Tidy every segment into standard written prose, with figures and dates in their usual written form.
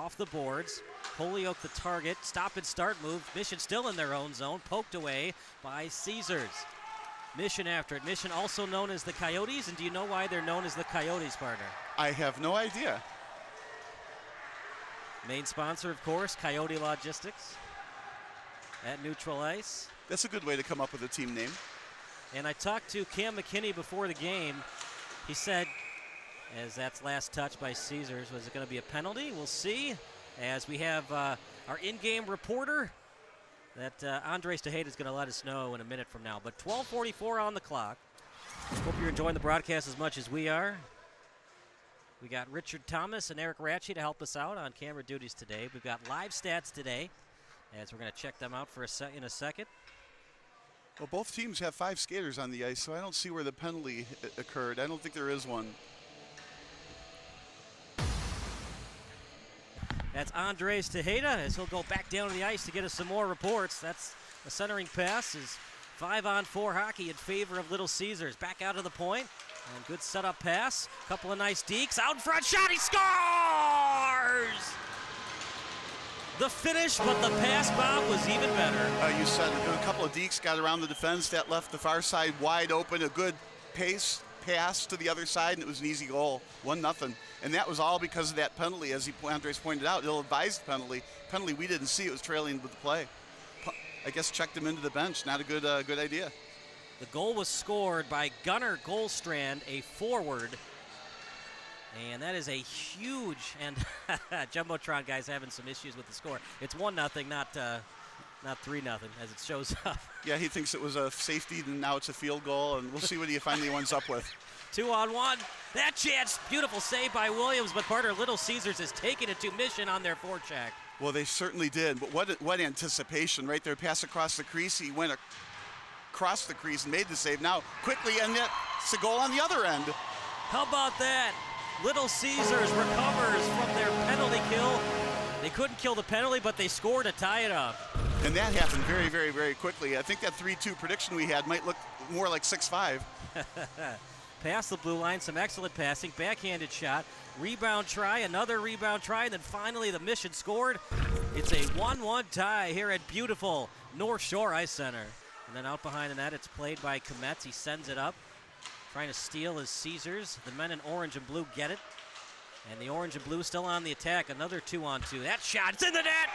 off the boards. Holyoke the target. Stop and start move. Mission still in their own zone. Poked away by Caesars. Mission after it. Mission also known as the Coyotes. And do you know why they're known as the Coyotes, partner? I have no idea. Main sponsor, of course, Coyote Logistics at Neutral Ice. That's a good way to come up with a team name. And I talked to Cam McKinney before the game. He said, as that's last touch by Caesars, was it going to be a penalty? We'll see. As we have our in-game reporter, that Andres Tejeda is going to let us know in a minute from now. But 12:44 on the clock. Hope you're enjoying the broadcast as much as we are. We got Richard Thomas and Eric Ratchey to help us out on camera duties today. We've got live stats today, as we're going to check them out for in a second. Well, both teams have 5 skaters on the ice, so I don't see where the penalty occurred. I don't think there is one. That's Andres Tejeda, as he'll go back down to the ice to get us some more reports. That's a centering pass. Is 5-on-4 hockey in favor of Little Caesars. Back out of the point. And good setup pass. Couple of nice dekes. Out in front, shot, he scores! The finish, but the pass, Bob, was even better. You said a couple of dekes got around the defense. That left the far side wide open. A good pace pass to the other side, and it was an easy goal. 1-0. And that was all because of that penalty, as Andres pointed out. Ill-advised penalty. Penalty we didn't see. It was trailing with the play. I guess checked him into the bench. Not a good idea. The goal was scored by Gunnar Goldstrand, a forward. And that is a huge, and Jumbotron guys having some issues with the score. It's 1-0, not 3-0, as it shows up. Yeah, he thinks it was a safety, and now it's a field goal, and we'll see what he finally winds up with. 2-on-1. That chance, beautiful save by Williams, but Partner, Little Caesars is taking it to Mission on their forecheck. Well, they certainly did, but what anticipation right there. Pass across the crease. He went across the crease and made the save. Now, quickly, and it's a goal on the other end. How about that? Little Caesars recovers from their penalty kill. They couldn't kill the penalty, but they scored to tie it up. And that happened very, very, very quickly. I think that 3-2 prediction we had might look more like 6-5. Past the blue line, some excellent passing, backhanded shot, rebound try, another rebound try, and then finally the Mission scored. It's a 1-1 tie here at beautiful North Shore Ice Center. And then out behind the net, it's played by Kometz. He sends it up. Trying to steal is Caesars. The men in orange and blue get it. And the orange and blue still on the attack. Another 2-on-2. That shot, it's in the net!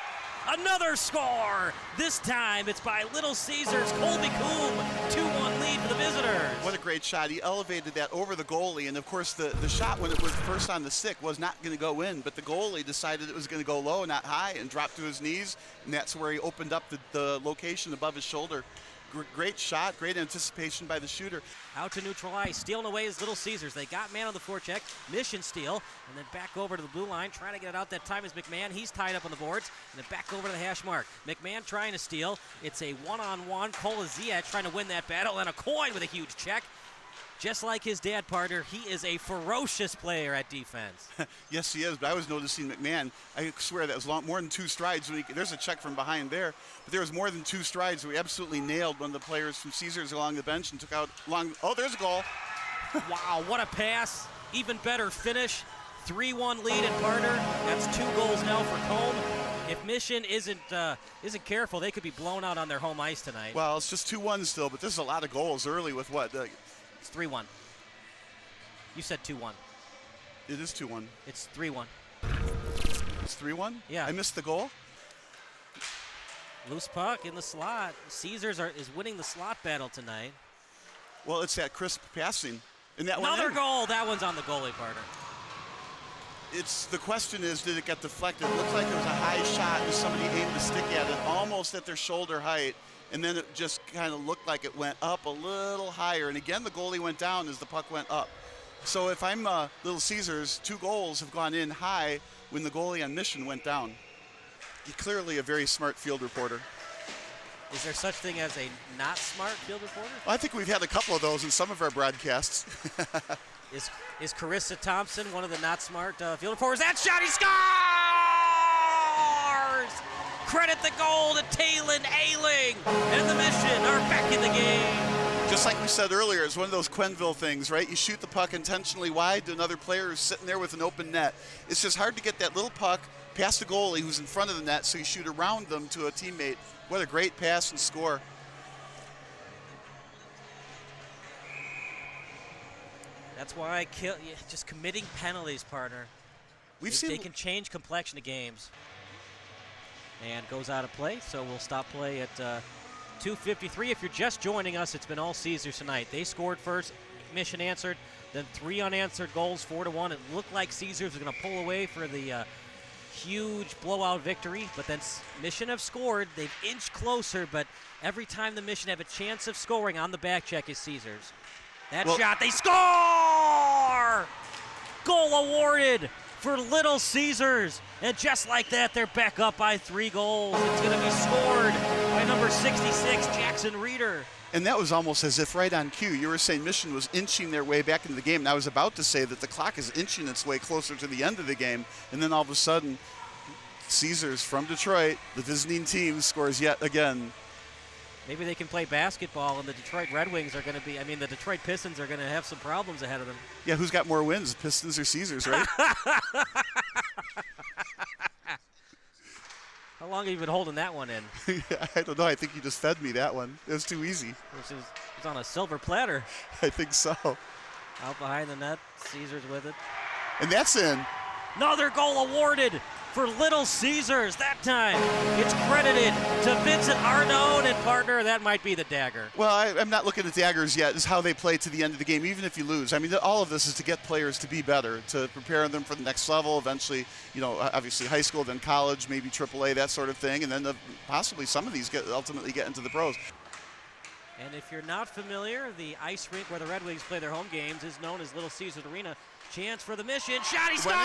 Another score! This time it's by Little Caesars. Colby Coombe, 2-1 lead for the visitors. What a great shot. He elevated that over the goalie. And, of course, the shot when it was first on the stick was not going to go in. But the goalie decided it was going to go low, not high, and dropped to his knees. And that's where he opened up the location above his shoulder. Great shot, great anticipation by the shooter. Out to neutral ice, stealing away is Little Caesars. They got man on the forecheck, Mission steal, and then back over to the blue line, trying to get it out that time is McMahon. He's tied up on the boards, and then back over to the hash mark. McMahon trying to steal. It's a one-on-one. Kolaziak trying to win that battle, and a coin with a huge check. Just like his dad, partner, he is a ferocious player at defense. Yes, he is, but I was noticing McMahon. I swear that was more than 2 strides. There's a check from behind there, but there was more than 2 strides. We absolutely nailed one of the players from Caesars along the bench and took out long. Oh, there's a goal. Wow, what a pass. Even better finish. 3-1 lead in partner. That's 2 goals now for Combe. If Mission isn't careful, they could be blown out on their home ice tonight. Well, it's just 2-1 still, but this is a lot of goals early with what? It's 3-1. You said 2-1. It is 2-1. It's 3-1. It's 3-1? Yeah. I missed the goal? Loose puck in the slot. Caesars is winning the slot battle tonight. Well, it's that crisp passing. And that Another goal. That one's on the goalie, partner. The question is, did it get deflected? It looked like it was a high shot and somebody aimed the stick at it almost at their shoulder height. And then it just kind of looked like it went up a little higher. And again, the goalie went down as the puck went up. So if I'm Little Caesars, 2 goals have gone in high when the goalie on Mission went down. You're clearly a very smart field reporter. Is there such thing as a not smart field reporter? Well, I think we've had a couple of those in some of our broadcasts. Is Carissa Thompson one of the not smart field reporters? That shot, he scores! Credit the goal to Talon Ailing, and the Mission are back in the game. Just like we said earlier, it's one of those Quenneville things, right? You shoot the puck intentionally wide to another player who's sitting there with an open net. It's just hard to get that little puck past the goalie who's in front of the net, so you shoot around them to a teammate. What a great pass and score. That's why I kill just committing penalties, partner. They can change complexion of games. And goes out of play, so we'll stop play at 2:53. If you're just joining us, it's been all Caesars tonight. They scored first, Mission answered, then 3 unanswered goals, 4-1. It looked like Caesars was going to pull away for the huge blowout victory, but then Mission have scored. They've inched closer, but every time the Mission have a chance of scoring, on the back check is Caesars. That shot, they score! Goal awarded for Little Caesars. And just like that, they're back up by 3 goals. It's going to be scored by number 66, Jackson Reeder. And that was almost as if right on cue. You were saying Mission was inching their way back into the game, and I was about to say that the clock is inching its way closer to the end of the game, and then all of a sudden, Caesars from Detroit, the visiting team, scores yet again. Maybe they can play basketball, and the Detroit Red Wings are going to be, the Detroit Pistons are going to have some problems ahead of them. Yeah, who's got more wins, Pistons or Caesars, right? How long have you been holding that one in? I don't know. I think you just fed me that one. It was too easy. It's on a silver platter. I think so. Out behind the net, Caesars with it. And that's in. Another goal awarded for Little Caesars. That time, it's credited to Vincent Arnone and partner. That might be the dagger. Well, I'm not looking at daggers yet. It's how they play to the end of the game, even if you lose. I mean, all of this is to get players to be better, to prepare them for the next level. Eventually, obviously high school, then college, maybe AAA, that sort of thing, and then possibly some of these ultimately get into the pros. And if you're not familiar, the ice rink where the Red Wings play their home games is known as Little Caesars Arena. Chance for the Mission. Shot, he scores!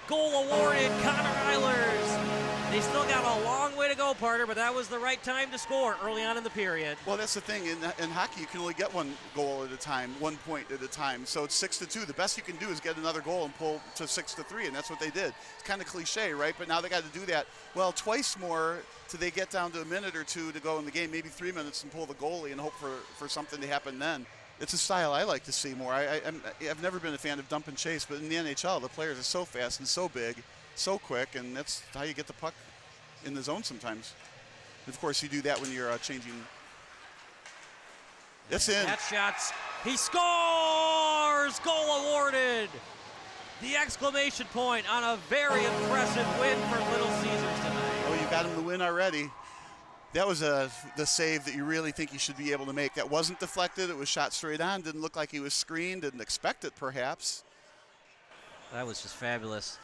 Goal awarded, Connor Eilers. They still got a long way to go, partner, but that was the right time to score early on in the period. Well, that's the thing. In hockey, you can only get 1 goal at a time, 1 point at a time. So it's 6-2. The best you can do is get another goal and pull to 6-3, and that's what they did. It's kind of cliche, right? But now they got to do that, well, twice more till they get down to a minute or 2 to go in the game, maybe 3 minutes, and pull the goalie and hope for something to happen then. It's a style I like to see more. I've never been a fan of dump and chase, but in the NHL, the players are so fast and so big, so quick, and that's how you get the puck in the zone sometimes. And of course, you do that when you're changing. That's in. That shot's, he scores! Goal awarded! The exclamation point on a very impressive win for Little Caesars tonight. Oh, you got him the win already. That was the save that you really think he should be able to make. That wasn't deflected. It was shot straight on. Didn't look like he was screened. Didn't expect it, perhaps. That was just fabulous.